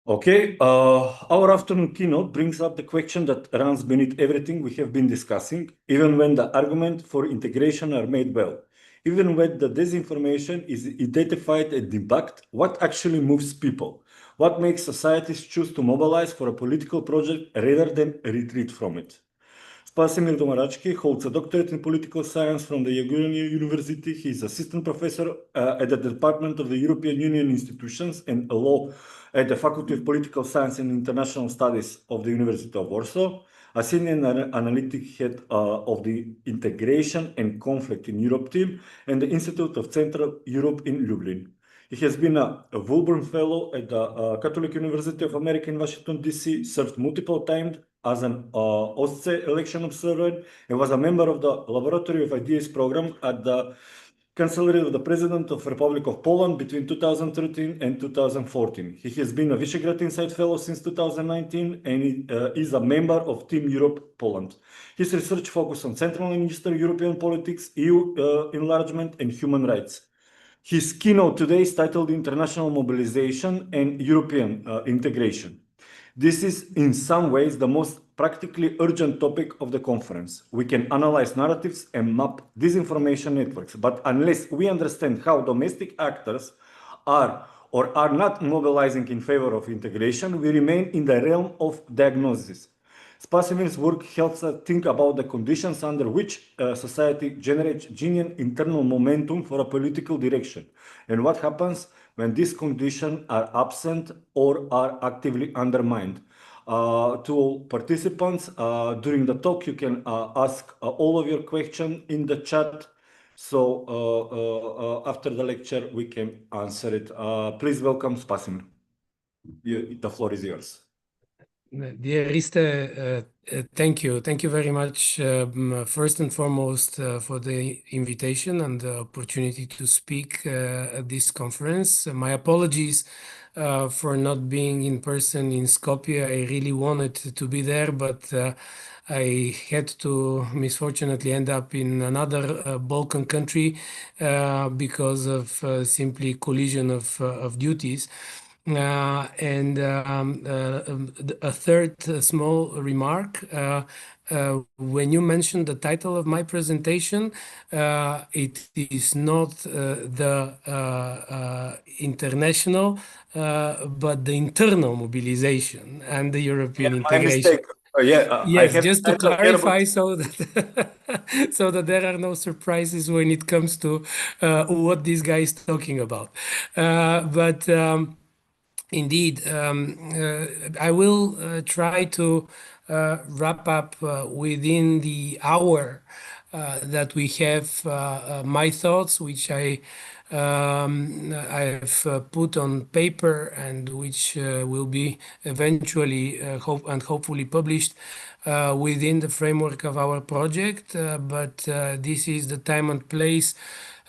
Okay, our afternoon keynote brings up the question that runs beneath everything we have been discussing, even when the arguments for integration are made well. Even when the disinformation is identified and debunked, what actually moves people? What makes societies choose to mobilize for a political project rather than retreat from it? Spasimir Domaradzki holds a doctorate in political science from the Jagiellonian University. He is assistant professor at the Department of the European Union Institutions and Law at the Faculty of Political Science and International Studies of the University of Warsaw, a senior analytic head of the Integration and Conflict in Europe team and the Institute of Central Europe in Lublin. He has been a Wilburn Fellow at the Catholic University of America in Washington, D.C., served multiple times as an OSCE election observer, and was a member of the Laboratory of Ideas program at the Chancellery of the President of the Republic of Poland between 2013 and 2014. He has been a Visegrad Insight Fellow since 2019 and is a member of Team Europe Poland. His research focuses on Central and Eastern European politics, EU enlargement, and human rights. His keynote today is titled International Mobilization and European Integration. This is in some ways the most practically urgent topic of the conference. We can analyze narratives and map disinformation networks, but unless we understand how domestic actors are or are not mobilizing in favor of integration, we remain in the realm of diagnosis. Spasimir's work helps us think about the conditions under which society generates genuine internal momentum for a political direction, and what happens when these conditions are absent or are actively undermined. To all participants, during the talk, you can ask all of your questions in the chat. So after the lecture, we can answer it. Please welcome Spasimir. The floor is yours. Dear Riste, thank you. Thank you very much, first and foremost, for the invitation and the opportunity to speak at this conference. My apologies for not being in person in Skopje. I really wanted to be there, but I had to misfortunately end up in another Balkan country because of simply collision of duties. And a third small remark, when you mentioned the title of my presentation, it is not the international, but the internal mobilization and the European integration. My mistake. Yes, just to clarify so that so that there are no surprises when it comes to what this guy is talking about. Indeed, I will try to wrap up within the hour that we have my thoughts, which I've put on paper and which will be eventually hopefully published within the framework of our project. But this is the time and place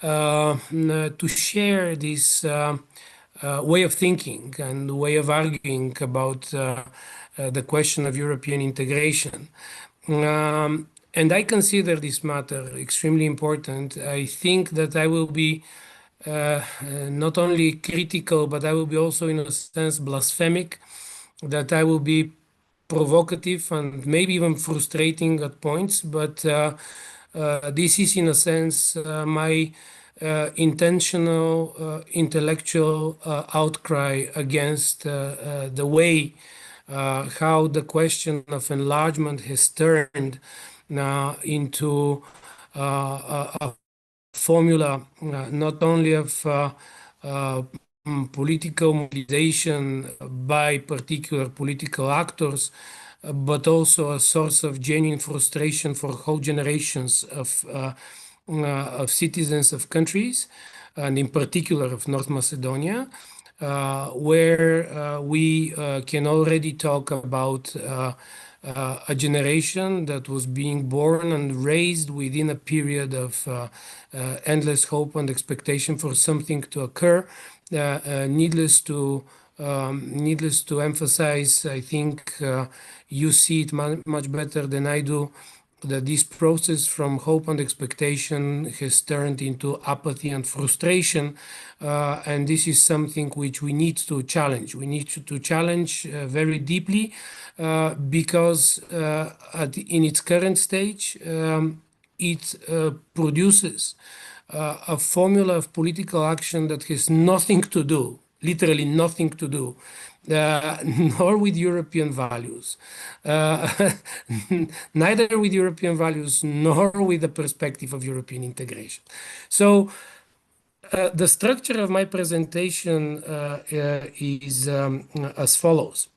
to share this way of thinking and way of arguing about the question of European integration. And I consider this matter extremely important. I think that I will be not only critical, but I will be also, in a sense, blasphemic, that I will be provocative and maybe even frustrating at points. But this is, in a sense, my intentional intellectual outcry against the way how the question of enlargement has turned into a formula not only of political mobilization by particular political actors, but also a source of genuine frustration for whole generations of citizens of countries, and in particular of North Macedonia, where we can already talk about a generation that was being born and raised within a period of endless hope and expectation for something to occur. Needless to emphasize, I think you see it much better than I do. that this process from hope and expectation has turned into apathy and frustration. And this is something which we need to challenge. We need to challenge very deeply because in its current stage, it produces a formula of political action that has nothing to do, literally nothing to do, nor with European values, neither with European values nor with the perspective of European integration. So the structure of my presentation is as follows.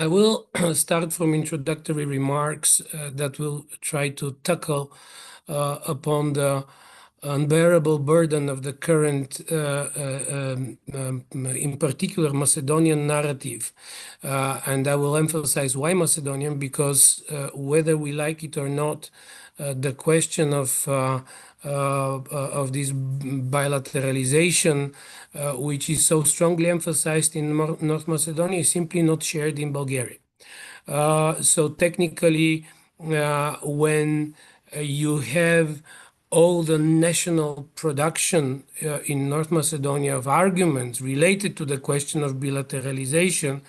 I will start from introductory remarks that will try to tackle upon the unbearable burden of the current, in particular, Macedonian narrative. And I will emphasize why Macedonian, because whether we like it or not, the question of this bilateralization, which is so strongly emphasized in North Macedonia, is simply not shared in Bulgaria. So technically, when you have all the national production in North Macedonia of arguments related to the question of bilateralization,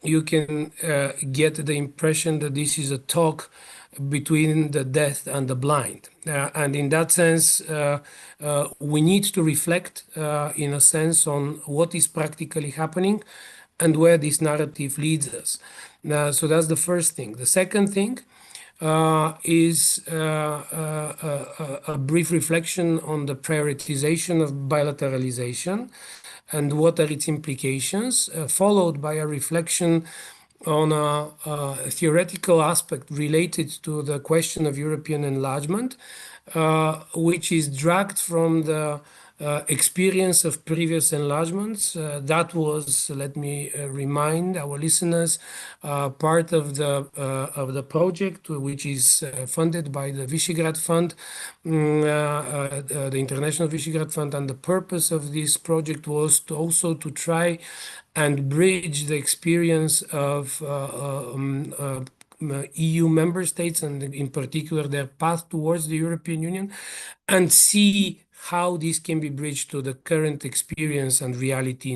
you can get the impression that this is a talk between the deaf and the blind. And in that sense, we need to reflect, in a sense, on what is practically happening and where this narrative leads us. So that's the first thing. The second thing is a brief reflection on the prioritization of bilateralization and what are its implications, followed by a reflection on a theoretical aspect related to the question of European enlargement, which is dragged from the experience of previous enlargements. That was, let me remind our listeners, part of the project, which is funded by the Visegrad Fund, the International Visegrad Fund, and the purpose of this project was to also to try and bridge the experience of EU member states, and in particular their path towards the European Union, and see how this can be bridged to the current experience and reality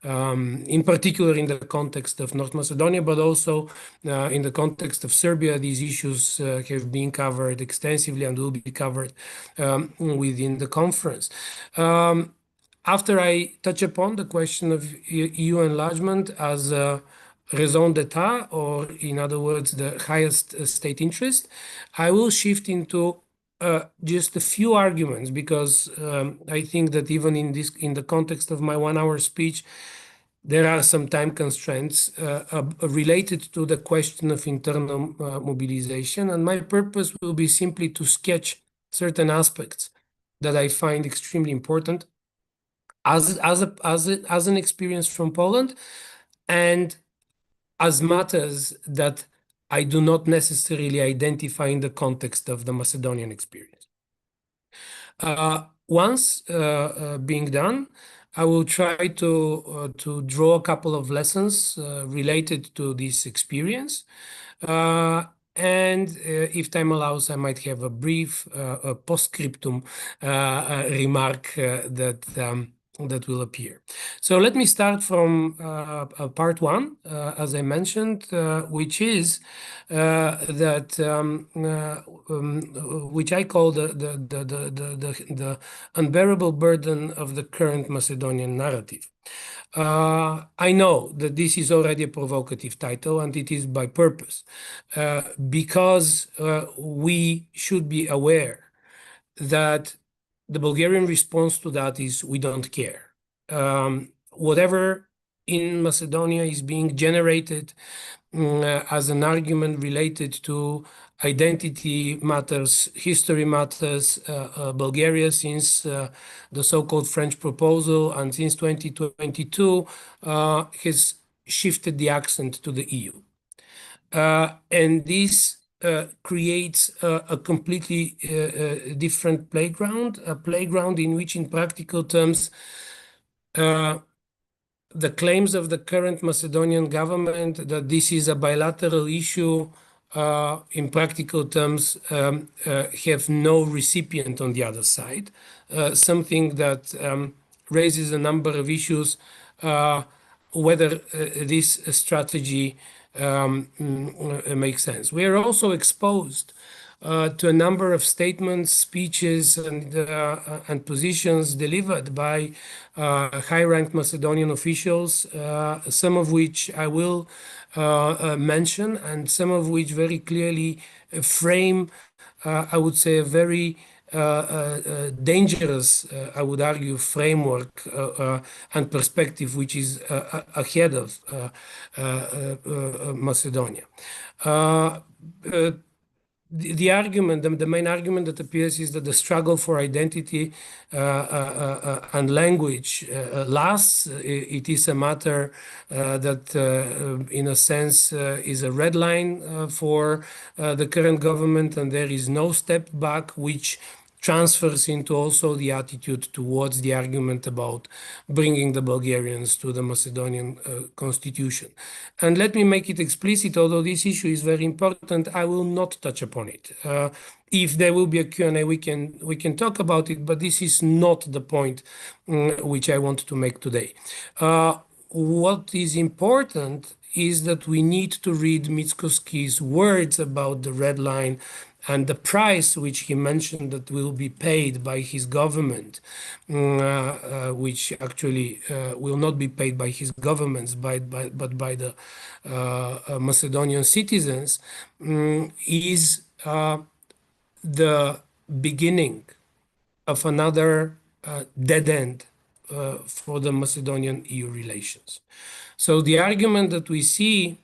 in particular in the context of North Macedonia, but also in the context of Serbia. These issues have been covered extensively and will be covered within the conference. After I touch upon the question of EU enlargement as a raison d'etat, or in other words, the highest state interest, I will shift into just a few arguments, because I think that even in the context of my 1 hour speech, there are some time constraints related to the question of internal mobilization, and my purpose will be simply to sketch certain aspects that I find extremely important as an experience from Poland, and as matters that I do not necessarily identify in the context of the Macedonian experience. Once being done, I will try to draw a couple of lessons related to this experience. And if time allows, I might have a brief postscriptum remark that will appear. So let me start from part one, as I mentioned, which is that which I call the unbearable burden of the current Macedonian narrative. I know that this is already a provocative title, and it is by purpose, because we should be aware that the Bulgarian response to that is we don't care. Whatever in Macedonia is being generated as an argument related to identity matters, history matters, Bulgaria since the so-called French proposal and since 2022 has shifted the accent to the EU. And this creates a completely different playground, a playground in which, in practical terms, the claims of the current Macedonian government that this is a bilateral issue in practical terms, have no recipient on the other side, something that raises a number of issues, whether this strategy makes sense. We are also exposed to a number of statements, speeches, and positions delivered by high-ranked Macedonian officials, some of which I will mention, and some of which very clearly frame, I would say, a very dangerous, I would argue, framework and perspective which is ahead of Macedonia. The argument, the main argument that appears is that the struggle for identity and language lasts. It is a matter that, in a sense, is a red line for the current government, and there is no step back, which transfers into also the attitude towards the argument about bringing the Bulgarians to the Macedonian constitution. And let me make it explicit, although this issue is very important, I will not touch upon it. If there will be a Q&A, we can talk about it, but this is not the point which I want to make today. What is important is that we need to read Mickoski's words about the red line and the price which he mentioned that will be paid by his government, which actually will not be paid by his governments, but by the Macedonian citizens, is the beginning of another dead end for the Macedonian-EU relations. So the argument that we see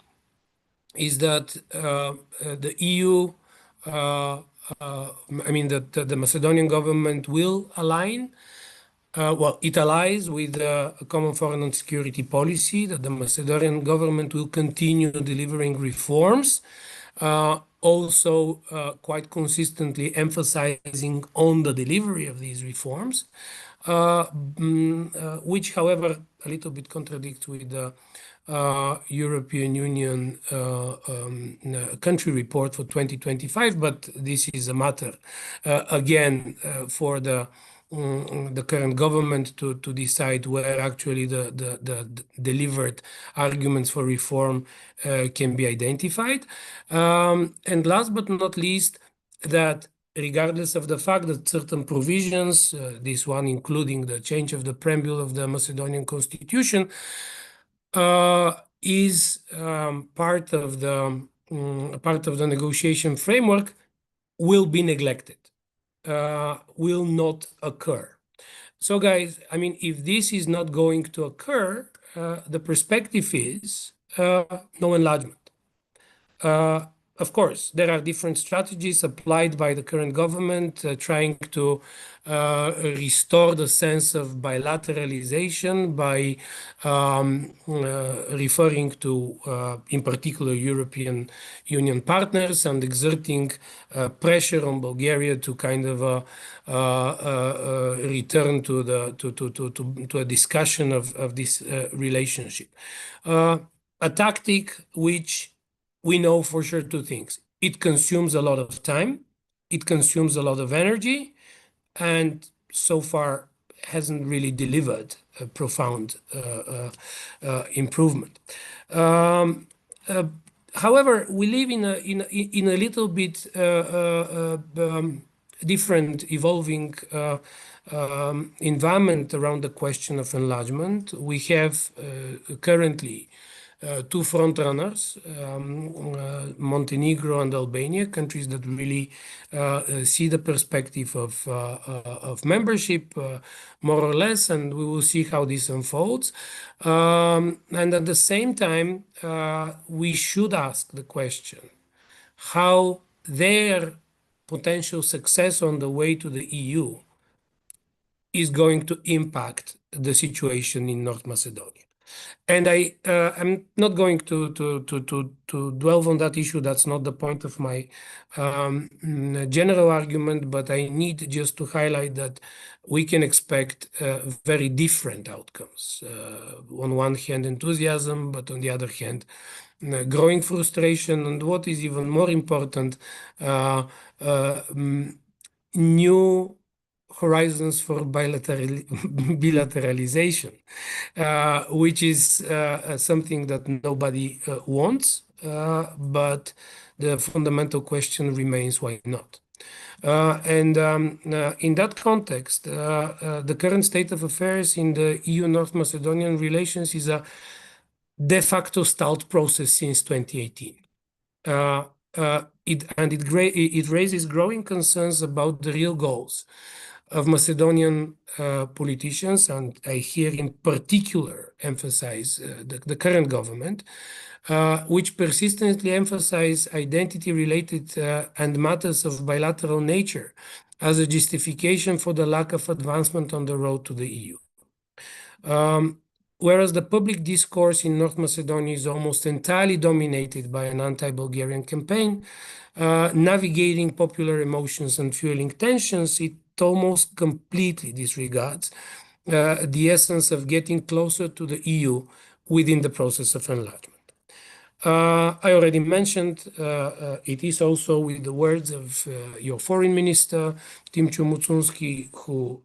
is that the EU, that the Macedonian government will align, it allies with a common foreign and security policy, that the Macedonian government will continue delivering reforms, also quite consistently emphasizing on the delivery of these reforms, which, however, a little bit contradicts with the European Union country report for 2025, but this is a matter, again, for the current government to decide where actually the delivered arguments for reform can be identified. And last but not least, that regardless of the fact that certain provisions, this one including the change of the preamble of the Macedonian constitution, is part of the negotiation framework, will be neglected, will not occur. So, guys, if this is not going to occur, the perspective is no enlargement. Of course, there are different strategies applied by the current government, trying to restore the sense of bilateralization by referring to, in particular, European Union partners and exerting pressure on Bulgaria to kind of return to a discussion of this relationship. A tactic which we know for sure two things. It consumes a lot of time, it consumes a lot of energy, and so far hasn't really delivered a profound improvement. However, we live in a little bit different, evolving environment around the question of enlargement. We have currently two frontrunners, Montenegro and Albania, countries that really see the perspective of membership, more or less, and we will see how this unfolds. And at the same time, we should ask the question how their potential success on the way to the EU is going to impact the situation in North Macedonia. And I'm not going to dwell on that issue. That's not the point of my general argument, but I need just to highlight that we can expect very different outcomes. On one hand, enthusiasm, but on the other hand, growing frustration, and what is even more important, new horizons for bilateralization, which is something that nobody wants, but the fundamental question remains, why not? And in that context, the current state of affairs in the EU-North Macedonian relations is a de facto stalled process since 2018. It raises growing concerns about the real goals of Macedonian politicians, and I here in particular emphasize the current government, which persistently emphasize identity-related and matters of bilateral nature as a justification for the lack of advancement on the road to the EU. Whereas the public discourse in North Macedonia is almost entirely dominated by an anti-Bulgarian campaign, navigating popular emotions and fueling tensions, it almost completely disregards the essence of getting closer to the EU within the process of enlargement. I already mentioned it is also with the words of your foreign minister, Timčo Mucunski, who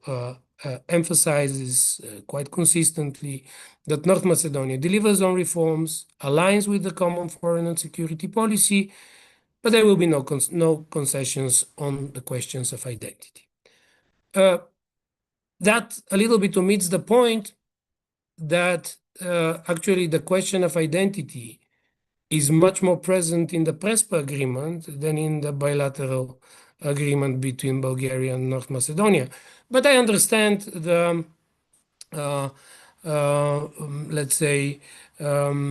emphasizes quite consistently that North Macedonia delivers on reforms, aligns with the common foreign and security policy, but there will be no concessions on the questions of identity. That a little bit omits the point that actually the question of identity is much more present in the Prespa agreement than in the bilateral agreement between Bulgaria and North Macedonia. But I understand the, let's say, the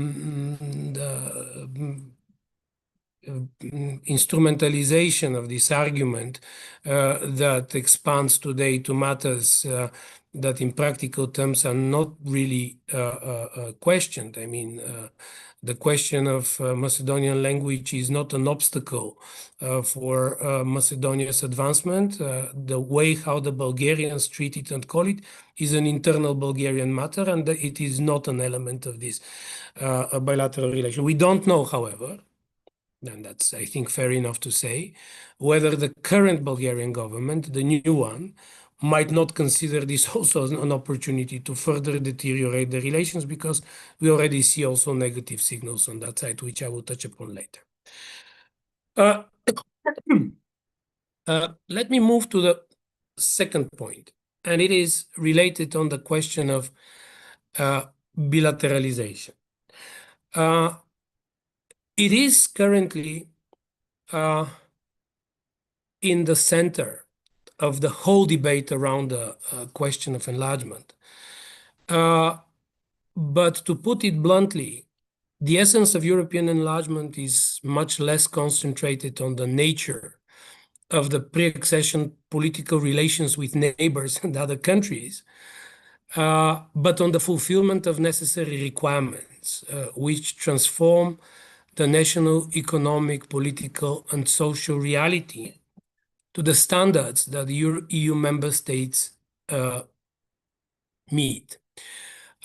instrumentalization of this argument that expands today to matters that in practical terms are not really questioned. I mean, the question of Macedonian language is not an obstacle for Macedonia's advancement. The way how the Bulgarians treat it and call it is an internal Bulgarian matter, and it is not an element of this bilateral relation. We don't know, however, and that's, I think, fair enough to say, whether the current Bulgarian government, the new one, might not consider this also an opportunity to further deteriorate the relations, because we already see also negative signals on that side, which I will touch upon later. Let me move to the second point, and it is related on the question of bilateralization. It is currently in the center of the whole debate around the question of enlargement. But to put it bluntly, the essence of European enlargement is much less concentrated on the nature of the pre-accession political relations with neighbors and other countries, but on the fulfillment of necessary requirements, which transform the national economic, political, and social reality to the standards that the EU member states meet.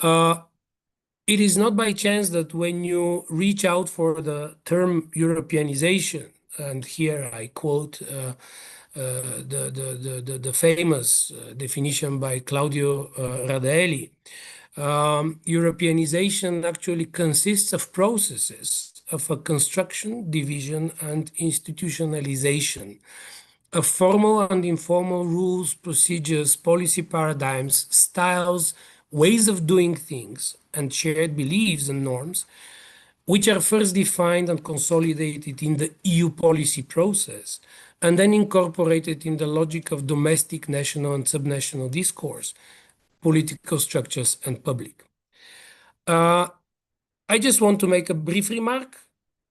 It is not by chance that when you reach out for the term Europeanization, and here I quote the famous definition by Claudio Radaelli, Europeanization actually consists of processes of a construction, division, and institutionalization of formal and informal rules, procedures, policy paradigms, styles, ways of doing things, and shared beliefs and norms, which are first defined and consolidated in the EU policy process, and then incorporated in the logic of domestic, national, and subnational discourse, political structures, and public. I just want to make a brief remark.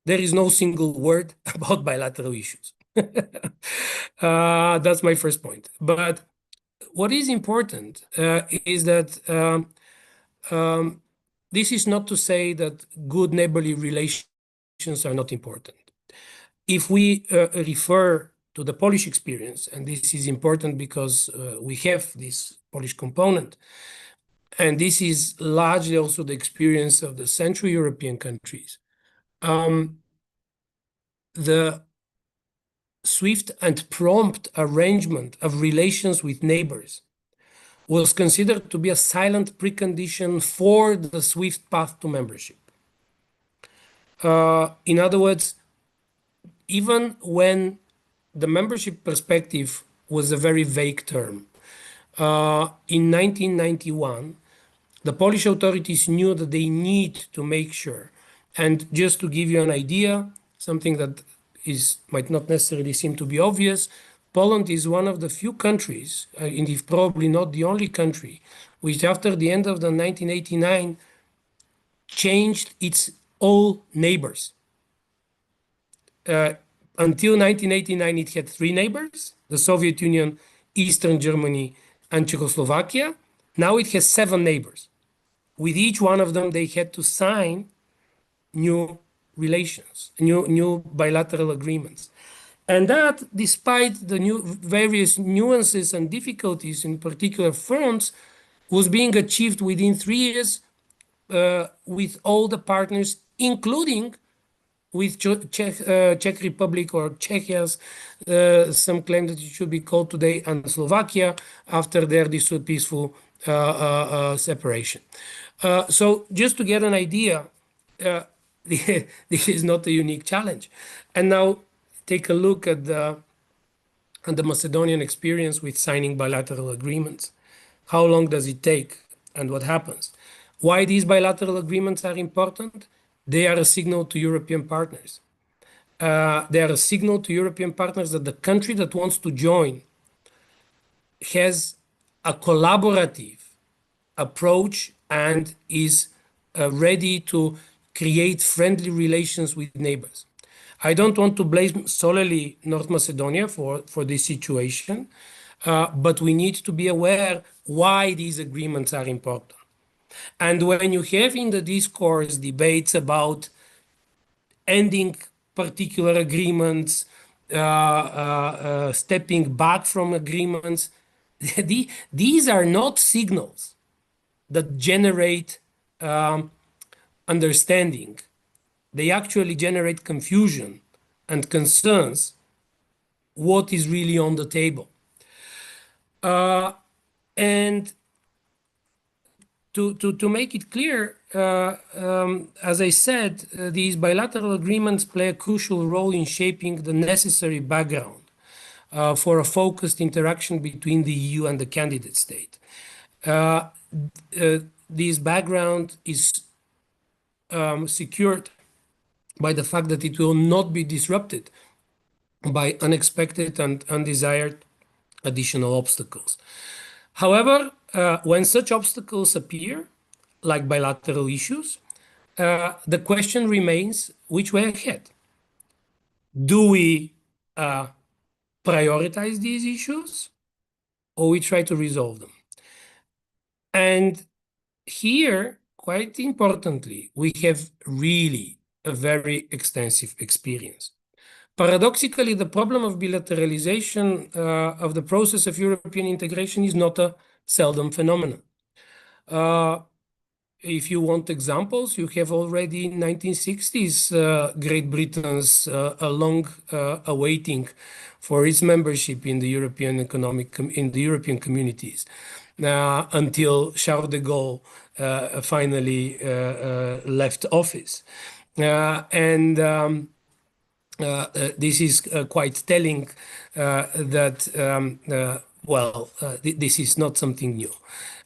There is no single word about bilateral issues. That's my first point. But what is important is that this is not to say that good neighborly relations are not important. If we refer to the Polish experience, and this is important because we have this Polish component, and this is largely also the experience of the Central European countries, the swift and prompt arrangement of relations with neighbors was considered to be a silent precondition for the swift path to membership. In other words, even when the membership perspective was a very vague term, in 1991, the Polish authorities knew that they need to make sure. And just to give you an idea, something that might not necessarily seem to be obvious, Poland is one of the few countries, indeed probably not the only country, which after the end of the 1989 changed its all neighbors. Until 1989, it had 3 neighbors, the Soviet Union, Eastern Germany, and Czechoslovakia. Now it has 7 neighbors. With each one of them, they had to sign new relations, new bilateral agreements. And that, despite the various nuances and difficulties in particular fronts, was being achieved within 3 years with all the partners, including with Czech Republic or Czechias, some claim that it should be called today, and Slovakia after their peaceful separation. So just to get an idea, this is not a unique challenge. And now take a look at the Macedonian experience with signing bilateral agreements. How long does it take and what happens? Why these bilateral agreements are important? They are a signal to European partners. They are a signal to European partners that the country that wants to join has a collaborative approach and is ready to create friendly relations with neighbors. I don't want to blame solely North Macedonia for this situation, but we need to be aware why these agreements are important. And when you have in the discourse debates about ending particular agreements, stepping back from agreements, these are not signals that generate understanding. They actually generate confusion and concerns what is really on the table. And to make it clear, as I said, these bilateral agreements play a crucial role in shaping the necessary background for a focused interaction between the EU and the candidate state. This background is secured by the fact that it will not be disrupted by unexpected and undesired additional obstacles. However, when such obstacles appear, like bilateral issues, the question remains, which way ahead? Do we prioritize these issues, or we try to resolve them? And here, quite importantly, we have really a very extensive experience. Paradoxically, the problem of bilateralization of the process of European integration is not a seldom phenomenon. If you want examples, you have already in 1960s Great Britain's long awaiting for its membership in the European European communities until Charles de Gaulle finally left office. This is quite telling that, this is not something new.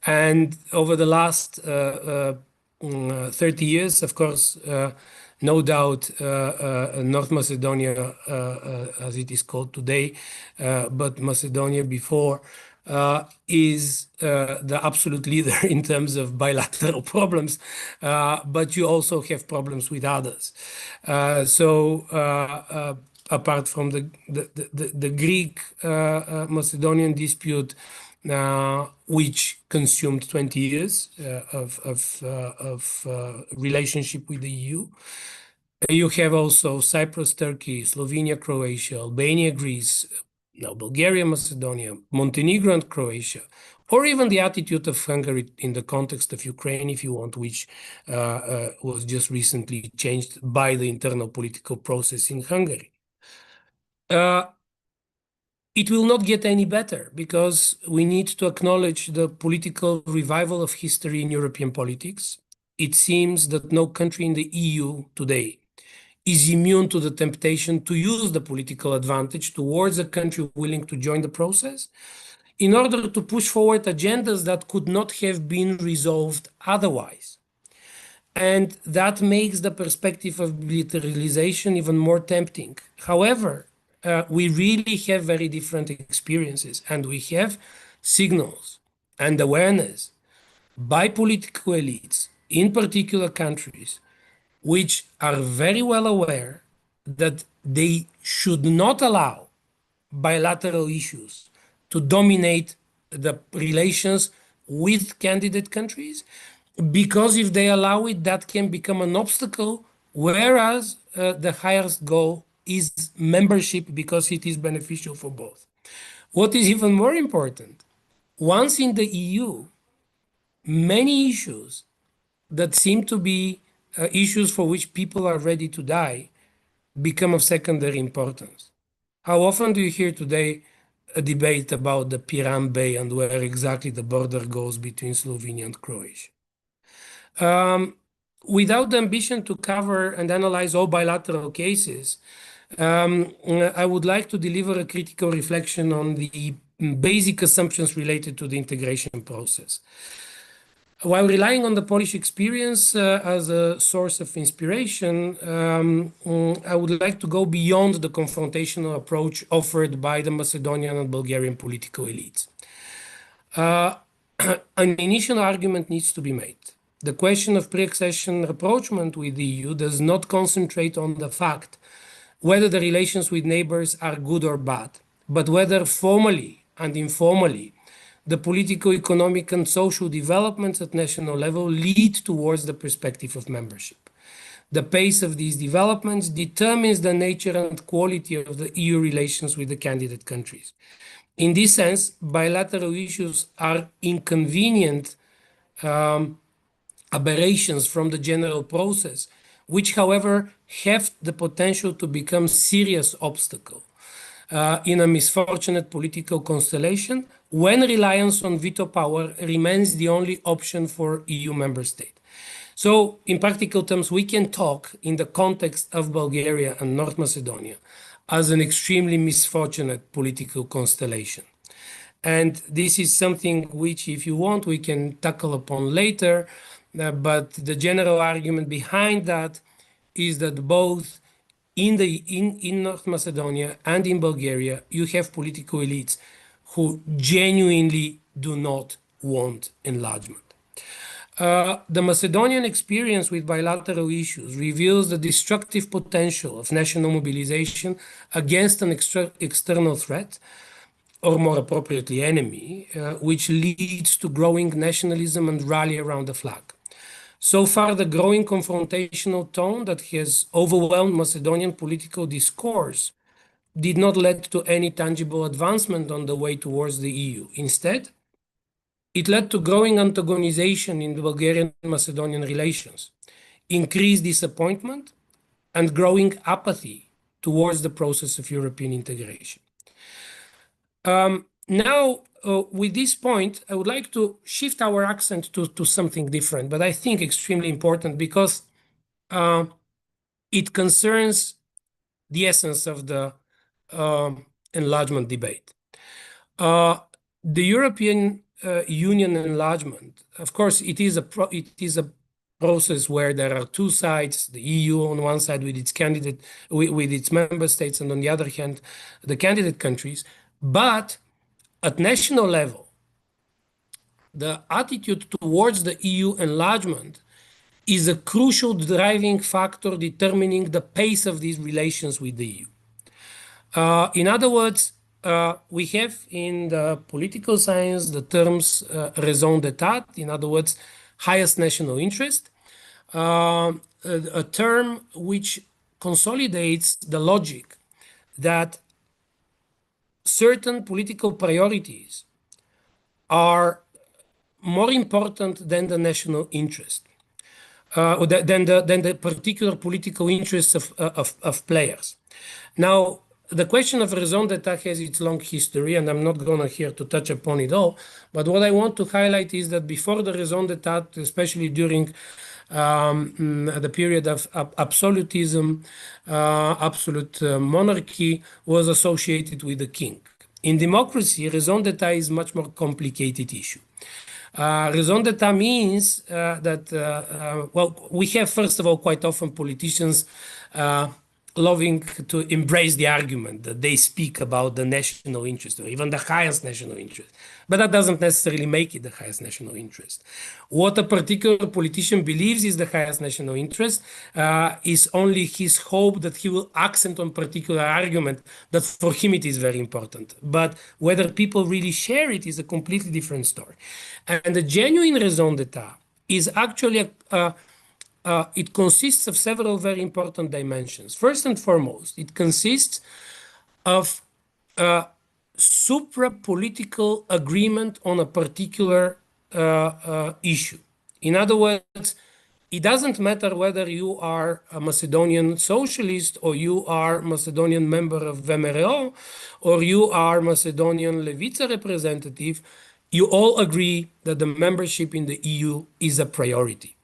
And over the last 30 years, of course, no doubt, North Macedonia, as it is called today, but Macedonia before, is the absolute leader in terms of bilateral problems, but you also have problems with others. Apart from the Greek Macedonian dispute, which consumed 20 years of relationship with the EU. You have also Cyprus, Turkey, Slovenia, Croatia, Albania, Greece, now Bulgaria, Macedonia, Montenegro, and Croatia, or even the attitude of Hungary in the context of Ukraine, if you want, which was just recently changed by the internal political process in Hungary. It will not get any better because we need to acknowledge the political revival of history in European politics. It seems that no country in the EU today is immune to the temptation to use the political advantage towards a country willing to join the process in order to push forward agendas that could not have been resolved otherwise. And that makes the perspective of militarization even more tempting. However, we really have very different experiences, and we have signals and awareness by political elites in particular countries which are very well aware that they should not allow bilateral issues to dominate the relations with candidate countries, because if they allow it, that can become an obstacle, whereas the highest goal is membership because it is beneficial for both. What is even more important, once in the EU, many issues that seem to be issues for which people are ready to die become of secondary importance. How often do you hear today a debate about the Piran Bay and where exactly the border goes between Slovenia and Croatia? Without the ambition to cover and analyze all bilateral cases, I would like to deliver a critical reflection on the basic assumptions related to the integration process. While relying on the Polish experience as a source of inspiration, I would like to go beyond the confrontational approach offered by the Macedonian and Bulgarian political elites. An initial argument needs to be made. The question of pre-accession rapprochement with the EU does not concentrate on the fact whether the relations with neighbors are good or bad, but whether formally and informally the political, economic, and social developments at national level lead towards the perspective of membership. The pace of these developments determines the nature and quality of the EU relations with the candidate countries. In this sense, bilateral issues are inconvenient aberrations from the general process, which, however, have the potential to become serious obstacle in a misfortunate political constellation when reliance on veto power remains the only option for EU member state. So, in practical terms, we can talk in the context of Bulgaria and North Macedonia as an extremely misfortunate political constellation. And this is something which, if you want, we can tackle upon later. But the general argument behind that is that both in North Macedonia and in Bulgaria, you have political elites who genuinely do not want enlargement. The Macedonian experience with bilateral issues reveals the destructive potential of national mobilization against an external threat, or more appropriately, enemy, which leads to growing nationalism and rally around the flag. So far, the growing confrontational tone that has overwhelmed Macedonian political discourse did not lead to any tangible advancement on the way towards the EU. Instead, it led to growing antagonization in the Bulgarian-Macedonian relations, increased disappointment, and growing apathy towards the process of European integration. Now, with this point, I would like to shift our accent to something different, but I think extremely important because it concerns the essence of the enlargement debate. The European Union enlargement, of course, it is a process where there are two sides: the EU on one side with its candidate, with its member states, and on the other hand, the candidate countries. But at national level, the attitude towards the EU enlargement is a crucial driving factor determining the pace of these relations with the EU. In other words, we have in the political science the terms raison d'etat, in other words, highest national interest, a term which consolidates the logic that certain political priorities are more important than the national interest, than the particular political interests of players. Now, the question of raison d'etat has its long history, and I'm not going to here to touch upon it all. But what I want to highlight is that before the raison d'etat, especially during the period of absolutism, absolute monarchy was associated with the king. In democracy, raison d'etat is much more complicated issue. Raison d'etat means that, well, we have, first of all, quite often politicians loving to embrace the argument that they speak about the national interest or even the highest national interest. But that doesn't necessarily make it the highest national interest. What a particular politician believes is the highest national interest is only his hope that he will accent on particular argument that for him it is very important. But whether people really share it is a completely different story. And the genuine raison d'etat is actually it consists of several very important dimensions. First and foremost, it consists of supra-political agreement on a particular issue. In other words, it doesn't matter whether you are a Macedonian socialist or you are Macedonian member of VMRO or you are Macedonian Levica representative, you all agree that the membership in the EU is a priority.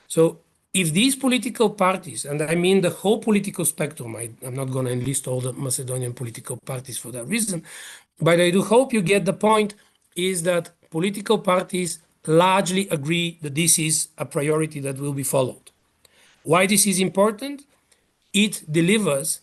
So if these political parties, and I mean the whole political spectrum, I'm not going to enlist all the Macedonian political parties for that reason, but I do hope you get the point, is that political parties largely agree that this is a priority that will be followed. Why this is important? It delivers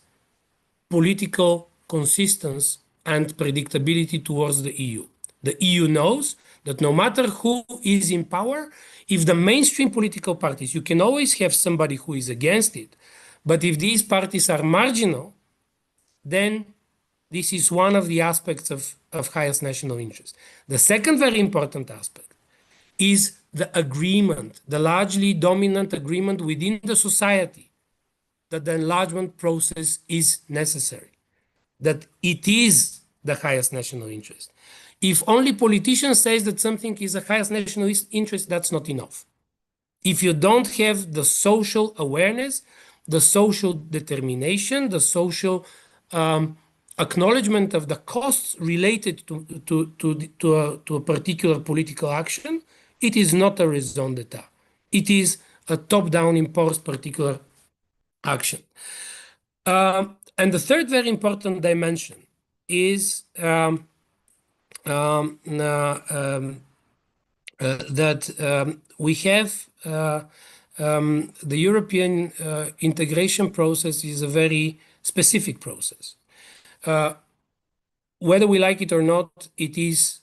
political consistency and predictability towards the EU. The EU knows that no matter who is in power, if the mainstream political parties, you can always have somebody who is against it, but if these parties are marginal, then this is one of the aspects of highest national interest. The second very important aspect is the agreement, the largely dominant agreement within the society that the enlargement process is necessary, that it is the highest national interest. If only politicians say that something is the highest national interest, that's not enough. If you don't have the social awareness, the social determination, the social acknowledgement of the costs related to a particular political action, it is not a raison d'etat. It is a top-down imposed particular action. And the third very important dimension is that we have the European integration process is a very specific process. Whether we like it or not, it is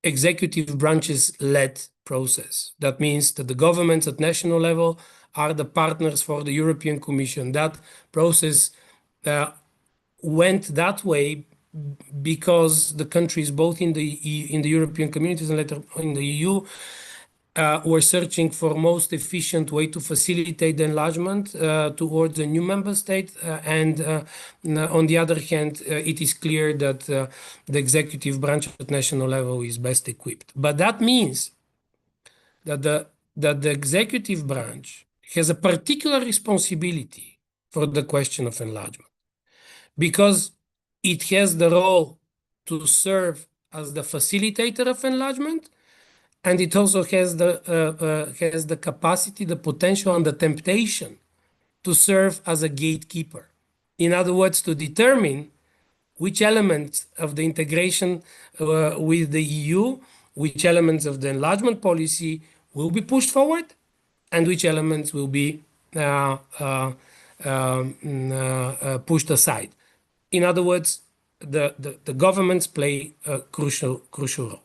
executive branches led process. That means that the governments at national level are the partners for the European Commission. That process went that way because the countries both in the European communities and later in the EU were searching for most efficient way to facilitate the enlargement towards a new member state. And on the other hand, it is clear that the executive branch at national level is best equipped. But that means that the executive branch has a particular responsibility for the question of enlargement, because it has the role to serve as the facilitator of enlargement, and it also has the capacity, the potential, and the temptation to serve as a gatekeeper. In other words, to determine which elements of the integration with the EU, which elements of the enlargement policy will be pushed forward, and which elements will be pushed aside. In other words, the governments play a crucial role.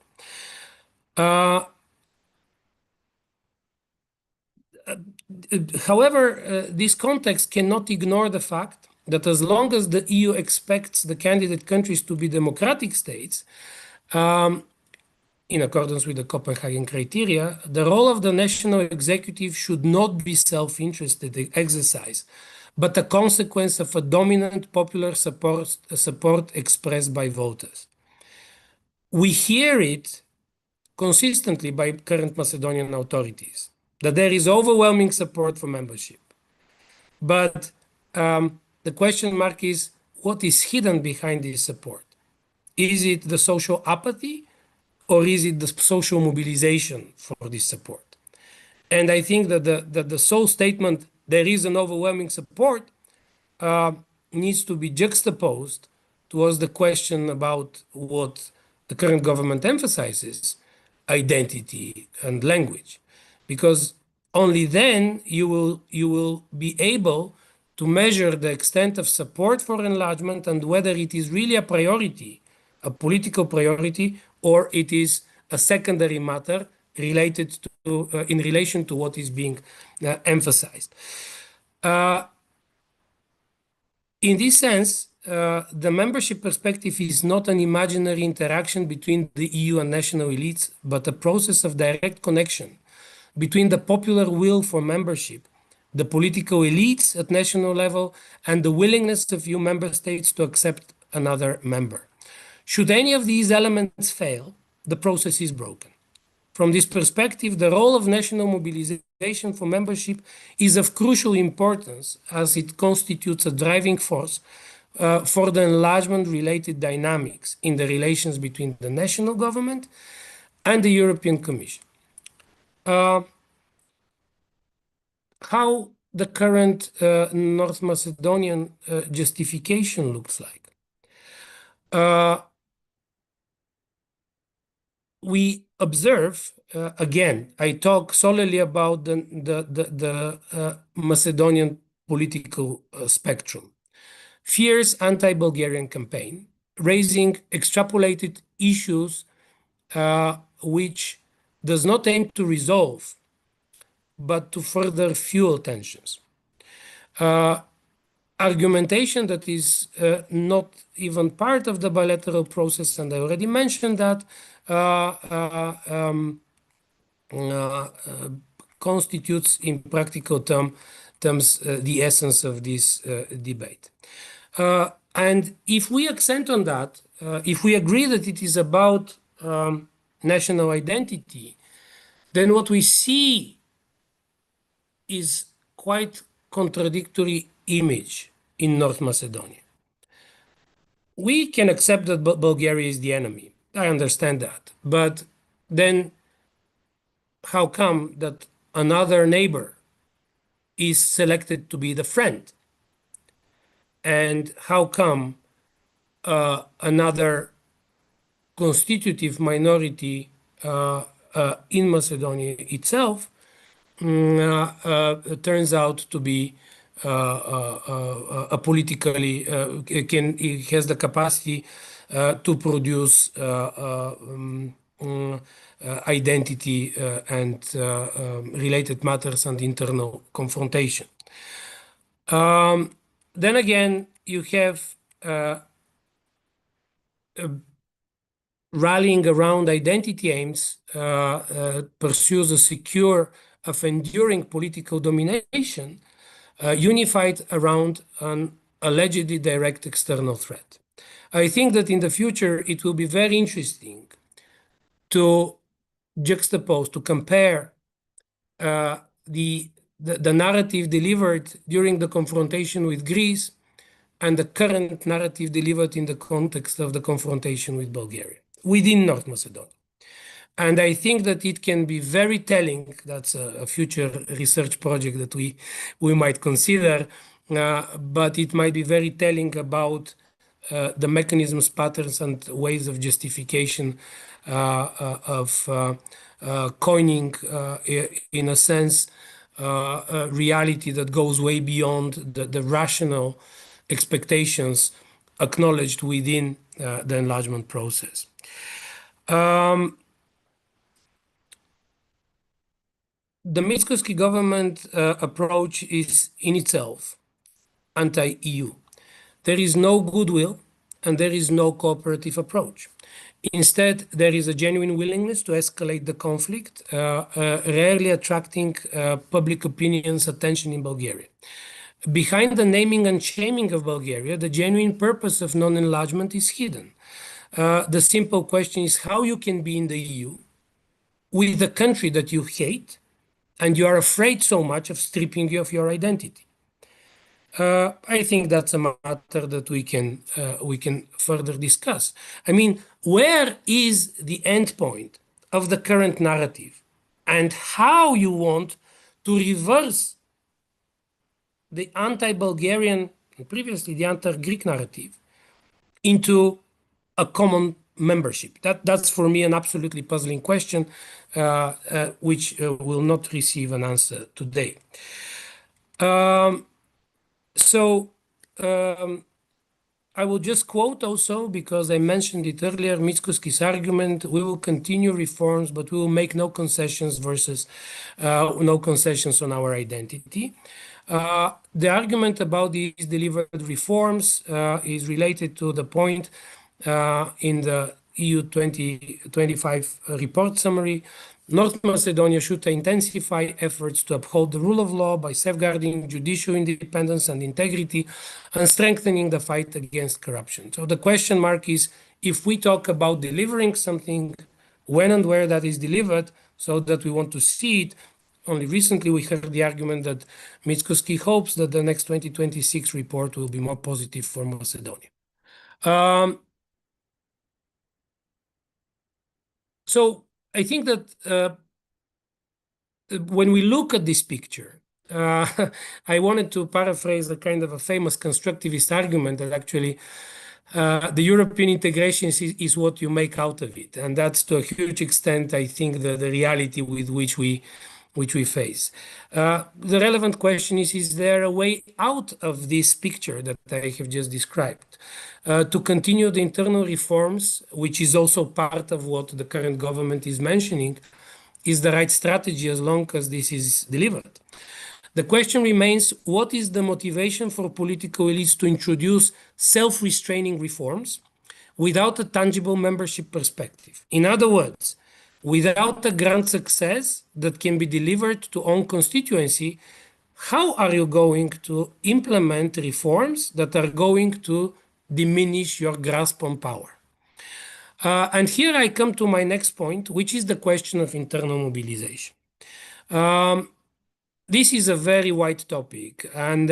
However, this context cannot ignore the fact that as long as the EU expects the candidate countries to be democratic states, in accordance with the Copenhagen criteria, the role of the national executive should not be self-interested exercise, but a consequence of a dominant popular support expressed by voters. We hear it consistently by current Macedonian authorities, that there is overwhelming support for membership. But the question mark is, what is hidden behind this support? Is it the social apathy, or is it the social mobilization for this support? And I think that the sole statement, there is an overwhelming support, needs to be juxtaposed towards the question about what the current government emphasizes, identity and language. Because only then you will be able to measure the extent of support for enlargement and whether it is really a priority, a political priority, or it is a secondary matter related to in relation to what is being emphasized. In this sense, the membership perspective is not an imaginary interaction between the EU and national elites, but a process of direct connection between the popular will for membership, the political elites at national level, and the willingness of EU member states to accept another member. Should any of these elements fail, the process is broken. From this perspective, the role of national mobilization for membership is of crucial importance as it constitutes a driving force for the enlargement-related dynamics in the relations between the national government and the European Commission. How the current North Macedonian justification looks like. We observe, again, I talk solely about the Macedonian political spectrum. Fierce anti-Bulgarian campaign, raising extrapolated issues which does not aim to resolve, but to further fuel tensions. Argumentation that is not even part of the bilateral process, and I already mentioned that, constitutes in practical terms the essence of this debate. And if we accent on that, if we agree that it is about national identity, then what we see is quite contradictory image in North Macedonia. We can accept that Bulgaria is the enemy. I understand that. But then how come that another neighbor is selected to be the friend? And how come another constitutive minority in Macedonia itself turns out to be a politically it has the capacity to produce identity and related matters and internal confrontation. Then again, you have rallying around identity aims pursues a secure of enduring political domination unified around an allegedly direct external threat. I think that in the future it will be very interesting to juxtapose, to compare the narrative delivered during the confrontation with Greece and the current narrative delivered in the context of the confrontation with Bulgaria within North Macedonia. And I think that it can be very telling. That's a future research project that we might consider, but it might be very telling about the mechanisms, patterns, and ways of justification of coining, in a sense, a reality that goes way beyond the rational expectations acknowledged within the enlargement process. The Mickoski government approach is in itself anti-EU. there is no goodwill and there is no cooperative approach. Instead, there is a genuine willingness to escalate the conflict, rarely attracting public opinion's attention in Bulgaria. Behind the naming and shaming of Bulgaria, the genuine purpose of non-enlargement is hidden. The simple question is how you can be in the EU with a country that you hate and you are afraid so much of stripping you of your identity. I think that's a matter that we can further discuss. I mean, where is the end point of the current narrative, and how you want to reverse the anti-Bulgarian, previously the anti-Greek narrative, into a common membership? That's for me an absolutely puzzling question, which will not receive an answer today. So I will just quote also, because I mentioned it earlier, Mickoski's argument: we will continue reforms, but we will make no concessions versus no concessions on our identity. The argument about these delivered reforms is related to the point in the EU 2025 report summary. North Macedonia should intensify efforts to uphold the rule of law by safeguarding judicial independence and integrity and strengthening the fight against corruption. So the question mark is, if we talk about delivering something, when and where that is delivered, so that we want to see it. Only recently we heard the argument that Mickoski hopes that the next 2026 report will be more positive for Macedonia. So I think that when we look at this picture, I wanted to paraphrase a kind of a famous constructivist argument that actually the European integration is what you make out of it. And that's to a huge extent, I think, the reality with which we face. The relevant question is there a way out of this picture that I have just described? To continue the internal reforms, which is also part of what the current government is mentioning, is the right strategy as long as this is delivered. The question remains, what is the motivation for political elites to introduce self-restraining reforms without a tangible membership perspective? In other words, without a grand success that can be delivered to own constituency, how are you going to implement reforms that are going to diminish your grasp on power? And here I come to my next point, which is the question of internal mobilization. This is a very wide topic, and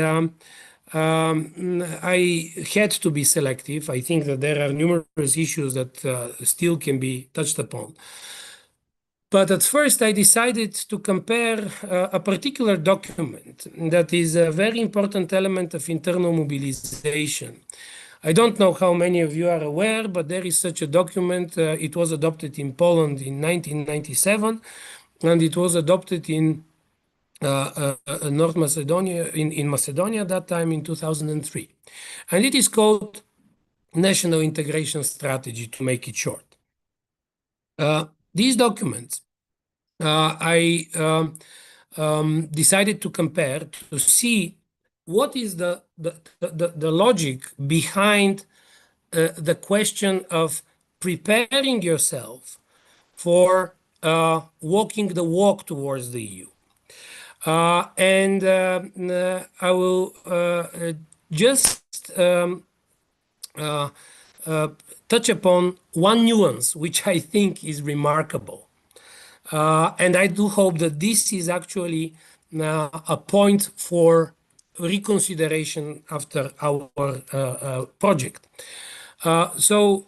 I had to be selective. I think that there are numerous issues that still can be touched upon. But at first, I decided to compare a particular document that is a very important element of internal mobilization. I don't know how many of you are aware, but there is such a document. It was adopted in Poland in 1997, and it was adopted in North Macedonia, in Macedonia at that time in 2003. And it is called National Integration Strategy, to make it short. These documents, I decided to compare to see what is the logic behind the question of preparing yourself for walking the walk towards the EU. And I will just touch upon one nuance, which I think is remarkable. And I do hope that this is actually a point for reconsideration after our project. So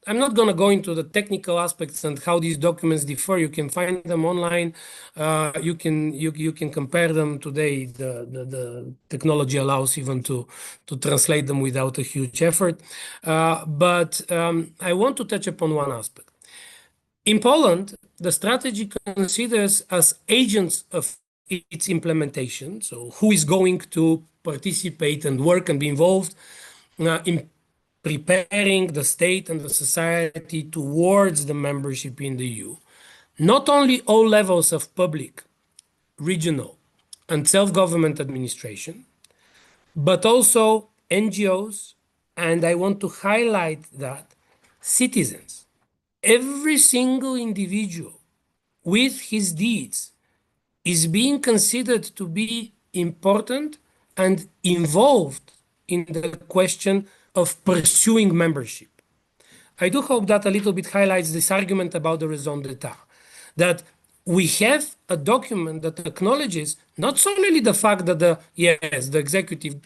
I'm not going to go into the technical aspects and how these documents differ. You can find them online. You can compare them today. The technology allows even to translate them without a huge effort. But I want to touch upon one aspect. In Poland, the strategy considers as agents of its implementation, so who is going to participate and work and be involved in preparing the state and the society towards the membership in the EU, not only all levels of public, regional, and self-government administration, but also NGOs, and I want to highlight that citizens, every single individual with his deeds is being considered to be important and involved in the question of pursuing membership. I do hope that a little bit highlights this argument about the raison d'etat, that we have a document that acknowledges not solely the fact that the executive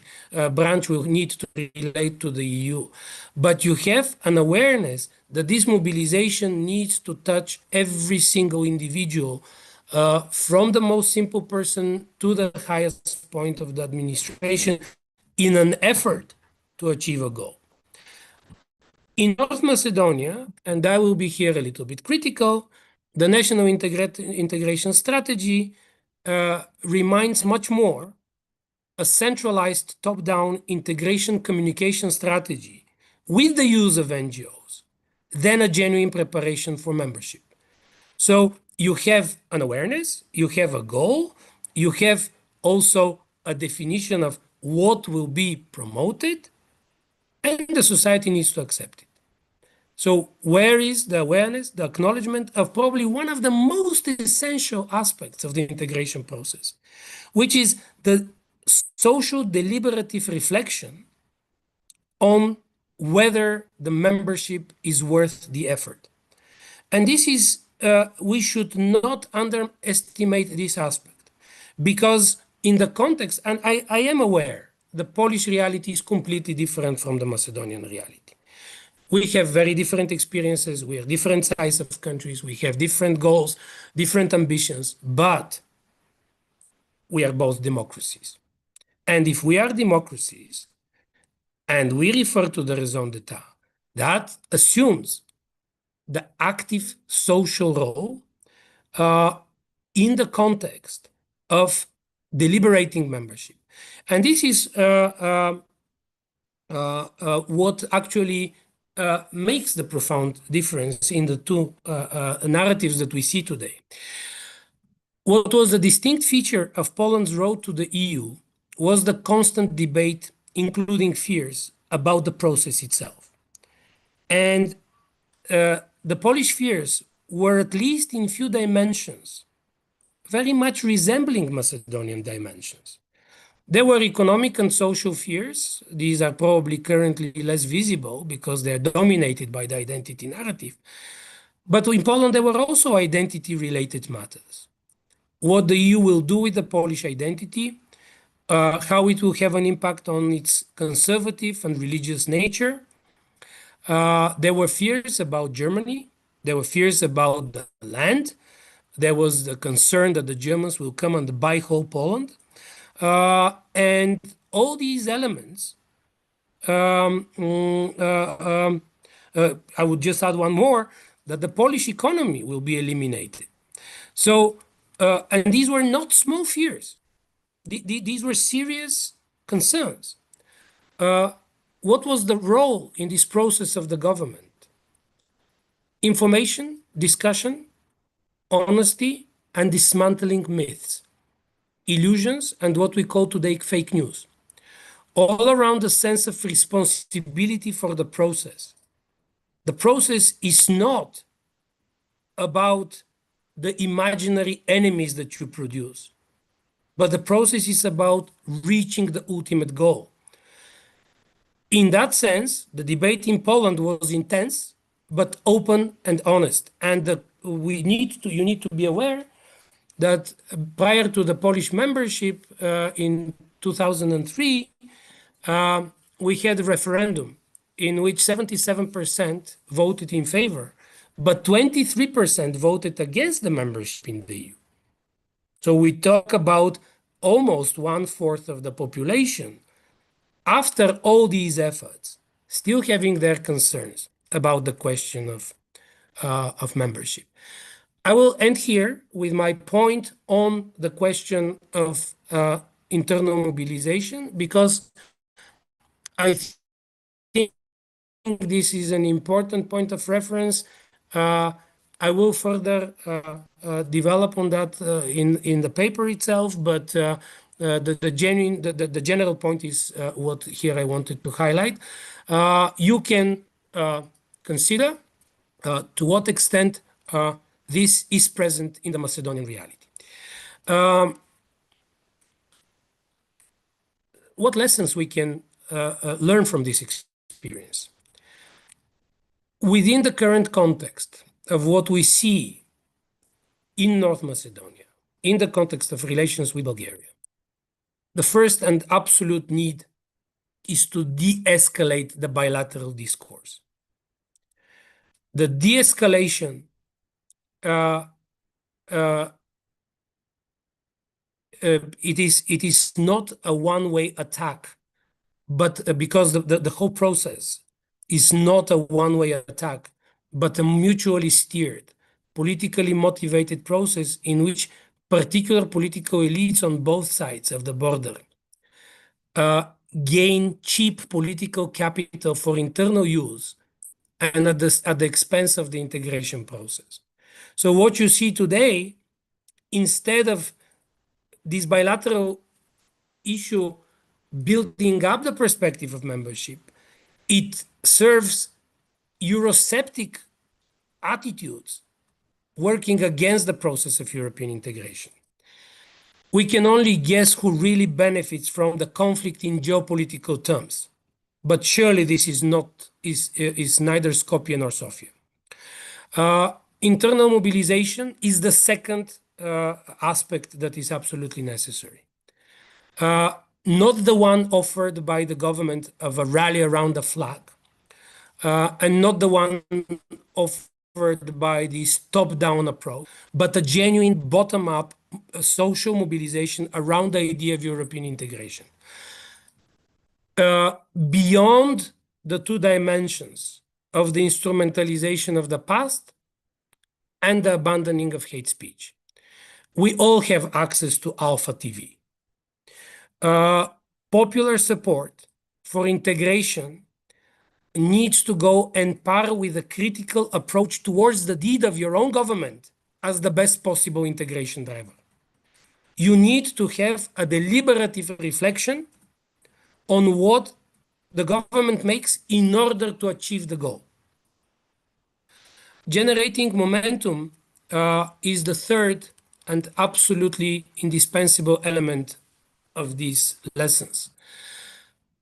branch will need to relate to the EU, but you have an awareness that this mobilization needs to touch every single individual, from the most simple person to the highest point of the administration, in an effort to achieve a goal. In North Macedonia, and I will be here a little bit critical, the national integration strategy reminds much more a centralized top-down integration communication strategy with the use of NGOs than a genuine preparation for membership. So you have an awareness, you have a goal, you have also a definition of what will be promoted, and the society needs to accept it. So where is the awareness, the acknowledgement of probably one of the most essential aspects of the integration process, which is the social deliberative reflection on whether the membership is worth the effort. And this is, we should not underestimate this aspect, because in the context, and I am aware, the Polish reality is completely different from the Macedonian reality. We have very different experiences, we are different size of countries, we have different goals, different ambitions, but we are both democracies. And if we are democracies, and we refer to the raison d'etat, that assumes the active social role in the context of deliberating membership. And this is what actually makes the profound difference in the two narratives that we see today. What was a distinct feature of Poland's road to the EU was the constant debate, including fears, about the process itself. And the Polish fears were, at least in few dimensions, very much resembling Macedonian dimensions. There were economic and social fears. These are probably currently less visible because they are dominated by the identity narrative. But in Poland, there were also identity-related matters. What the EU will do with the Polish identity, how it will have an impact on its conservative and religious nature. There were fears about Germany. There were fears about the land. There was the concern that the Germans will come and buy whole Poland. And all these elements, I would just add one more, that the Polish economy will be eliminated. So, and these were not small fears. These were serious concerns. What was the role in this process of the government? Information, discussion, honesty, and dismantling myths, illusions, and what we call today fake news, all around a sense of responsibility for the process. The process is not about the imaginary enemies that you produce, but the process is about reaching the ultimate goal. In that sense, the debate in Poland was intense, but open and honest. And you need to be aware that prior to the Polish membership in 2003, we had a referendum in which 77% voted in favor, but 23% voted against the membership in the EU. So we talk about almost 1/4 of the population, after all these efforts, still having their concerns about the question of membership. I will end here with my point on the question of internal mobilization, because I think this is an important point of reference. I will further develop on that in the paper itself, but the general point is what here I wanted to highlight. You can consider to what extent this is present in the Macedonian reality. What lessons we can learn from this experience? Within the current context of what we see in North Macedonia, in the context of relations with Bulgaria, the first and absolute need is to de-escalate the bilateral discourse. The de-escalation it is not a one-way attack, but because the whole process is not a one-way attack, but a mutually steered, politically motivated process in which particular political elites on both sides of the border gain cheap political capital for internal use and at the expense of the integration process. So what you see today, instead of this bilateral issue building up the perspective of membership, it serves Eurosceptic attitudes working against the process of European integration. We can only guess who really benefits from the conflict in geopolitical terms, but surely this is neither Skopje nor Sofia. Internal mobilization is the second aspect that is absolutely necessary. Not the one offered by the government of a rally around the flag, and not the one offered by this top-down approach, but a genuine bottom-up social mobilization around the idea of European integration. Beyond the two dimensions of the instrumentalization of the past and the abandoning of hate speech. We all have access to Alpha TV. Popular support for integration needs to go and par with a critical approach towards the deed of your own government as the best possible integration driver. You need to have a deliberative reflection on what the government makes in order to achieve the goal. Generating momentum is the third and absolutely indispensable element of these lessons.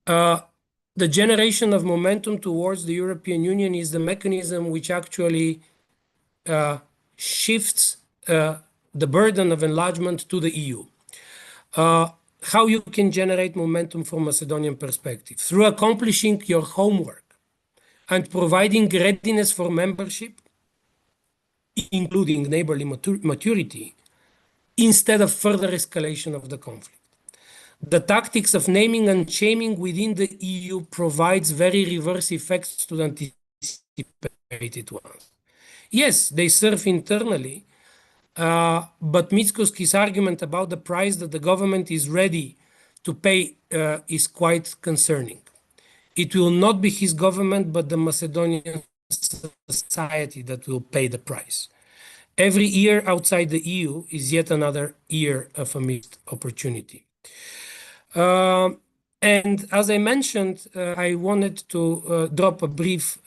The generation of momentum towards the European Union is the mechanism which actually shifts the burden of enlargement to the EU. How you can generate momentum from Macedonian perspective? Through accomplishing your homework and providing readiness for membership, including neighborly maturity, instead of further escalation of the conflict. The tactics of naming and shaming within the EU provides very reverse effects to the anticipated ones. Yes, they serve internally, but Mickoski's argument about the price that the government is ready to pay is quite concerning. It will not be his government, but the Macedonian society that will pay the price. Every year outside the EU is yet another year of a missed opportunity. And as I mentioned, I wanted to drop a brief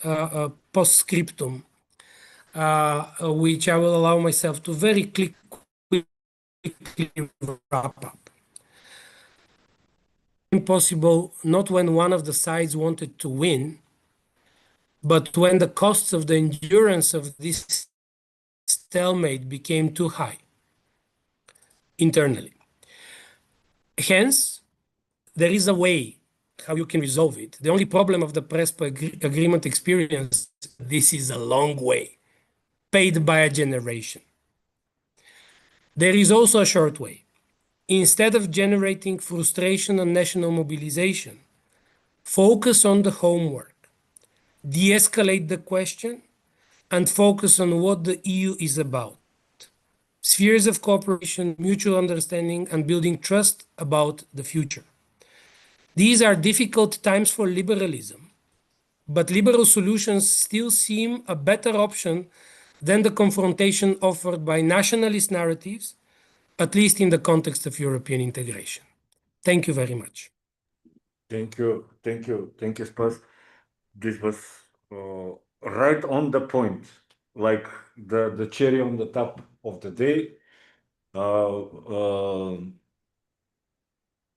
postscriptum, which I will allow myself to very quickly wrap up. Impossible not when one of the sides wanted to win, but when the costs of the endurance of this stalemate became too high internally. Hence, there is a way how you can resolve it. The only problem of the Prespa agreement experience, this is a long way, paid by a generation. There is also a short way. Instead of generating frustration and national mobilization, focus on the homework, de-escalate the question, and focus on what the EU is about. Spheres of cooperation, mutual understanding, and building trust about the future. These are difficult times for liberalism, but liberal solutions still seem a better option than the confrontation offered by nationalist narratives, at least in the context of European integration. Thank you very much. Thank you, Spas. This was right on the point, like the cherry on the top of the day.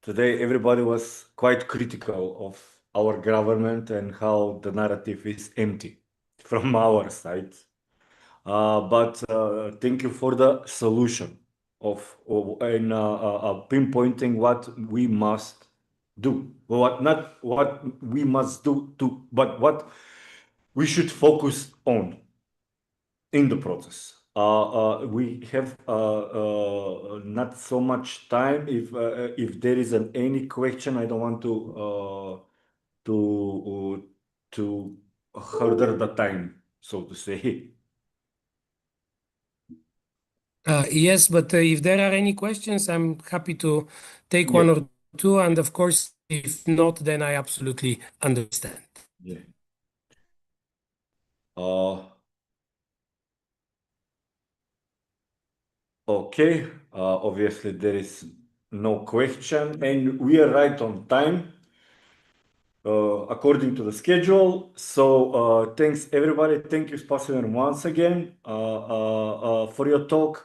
Today, everybody was quite critical of our government and how the narrative is empty from our side. But thank you for the solution and pinpointing what we must do. Not what we must do, but what we should focus on in the process. We have not so much time. If there is any question, I don't want to further the time, so to say. Yes, but if there are any questions, I'm happy to take Yeah, one or two. And of course, if not, then I absolutely understand. yeah. Okay. Obviously, there is no question, and we are right on time. According to the schedule. So thanks everybody. Thank you, Spasimir, once again for your talk.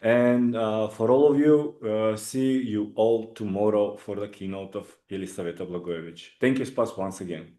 And for all of you, see you all tomorrow for the keynote of Elisaveta Blagojevic. Thank you, Spas, once again.